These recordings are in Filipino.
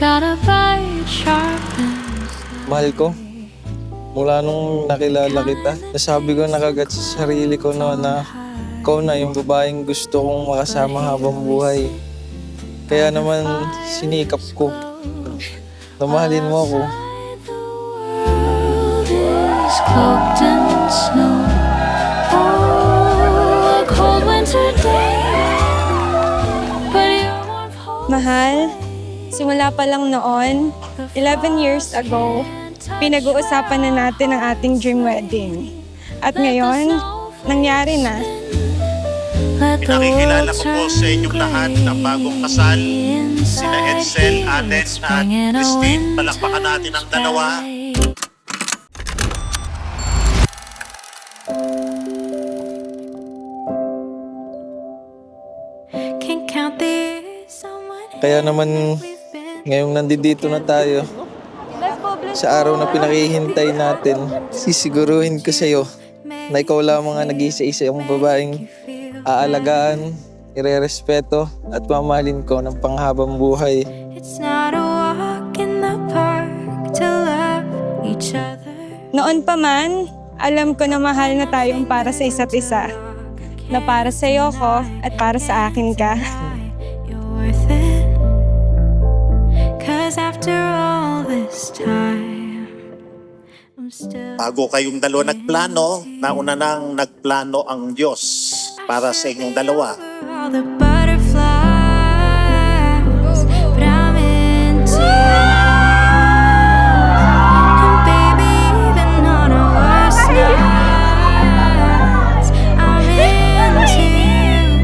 got a bite sharp and Mahal ko, mula nung nakilala kita, nasabi ko na kagad sa sarili ko na ikaw na yung babaeng gusto kong makasama habang buhay. Kaya naman sinikap ko na mahalin mo ako. is cloaked in snow. Oh, a cold winter day. But your warmth holds Mahal, simula pa lang noon, 11 years ago, pinag-uusapan na natin ang ating dream wedding. At ngayon, nangyari na. Let the Pinakikilala world ko po turn sa inyong lahat ng bagong kasal, sina Edsel, Aden at Christine. Palakpakan natin ang dalawa. Can't count the years someone Kaya naman ngayong nandito na tayo, sa araw na pinakihintay natin, sisiguruhin ko sa'yo na ikaw lamang ang nag-iisa-isa yung babaeng aalagaan, irerespeto at mamahalin ko ng panghabang buhay. It's not a walk in the park to love each other. Noon pa man, alam ko na mahal na tayong para sa isa't isa. Na para sa iyo ko at para sa akin ka. You're worth it. 'Cause after all this time, I'm still Bago kayong dalawa nagplano, nauna nang nagplano ang Diyos para sa inyong dalawa. all the butterflies, but I'm into you. And baby, even on our worst nights, I'm into you.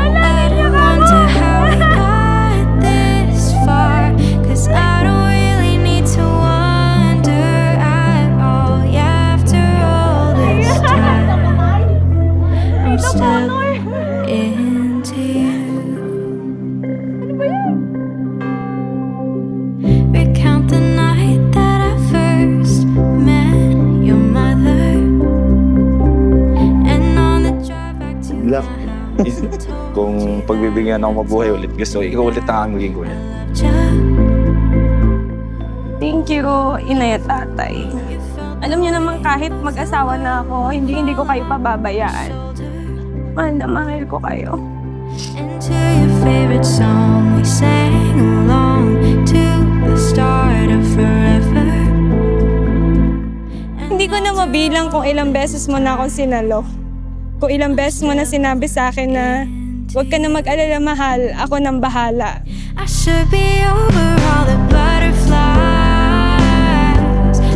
I don't wonder how we got this far, 'cause I don't really need to wonder at all. Yeah, after all this time, I'm still into you. Recount the night that I first met your mother, and on the drive back to Love. my house, Kung pagbibigyan ako mabuhay ulit, gusto ko ikaw ulit ang magiging kuya. Thank you, inay at tatay. Alam niyo naman kahit mag-asawa na ako, hindi ko kayo pababayaan. Mahal na mahal ko kayo. And to your favorite song, we sang along to the start of forever. Hindi ko na mabilang kung ilang beses mo na ako sinalo. Kung ilang beses mo na sinabi sa akin na huwag ka na mag-alala mahal, ako nang bahala. I should be over all the butterflies,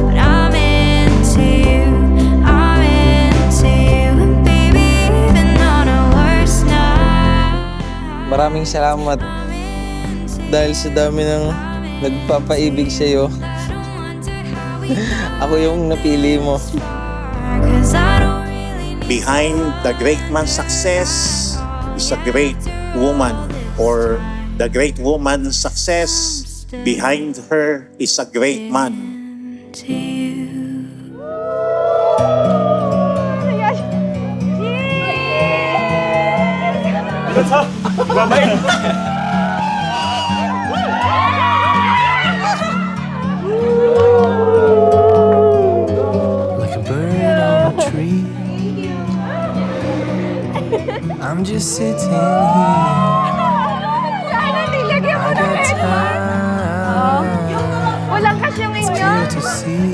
but I'm into you, I'm into you, and baby, even on our worst night, Maraming salamat I'm into you. dahil sa dami ng nagpapaibig sa'yo. I don't wonder how we Ako yung napili mo. are, 'cause I don't really need Behind the great man's success is a great woman, or the great woman's success, behind her is a great man. to you. Like a bird on a tree. I'm just sitting here. I got time. Walang kasyungin Clear to see.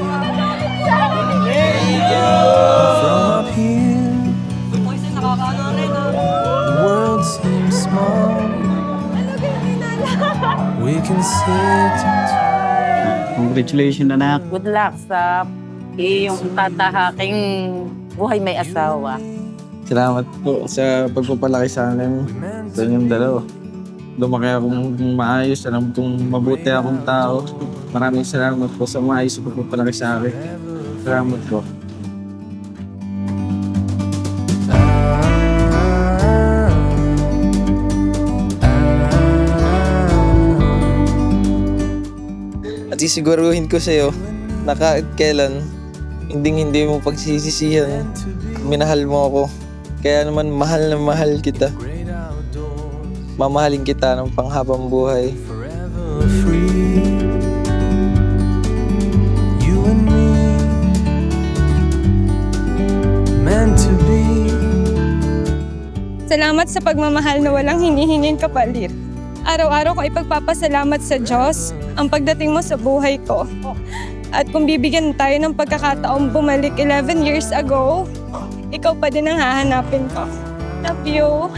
From up here, the world seems small. We can sit and Congratulations, anak. Good luck sa iyong tatahaking buhay may asawa. Salamat po sa pagpapalaki sa akin sa inyong dalawa. Lumaki akong maayos, alam kong mabuti akong tao. Maraming salamat po sa maayos na pagpapalaki sa akin. Salamat po. At isiguruhin ko sa'yo na kahit kailan, hindi mo pagsisisihan. Minahal mo ako. Kaya naman mahal na mahal kita. Mamahalin kita ng panghabang buhay. were free. You and me, meant to be. Salamat sa pagmamahal na walang hinihinging kapalit. Araw-araw ko ipagpapasalamat sa Diyos ang pagdating mo sa buhay ko. At kung bibigyan tayo ng pagkakataong bumalik 11 years ago, ikaw pa din ang hahanapin ko. Love you.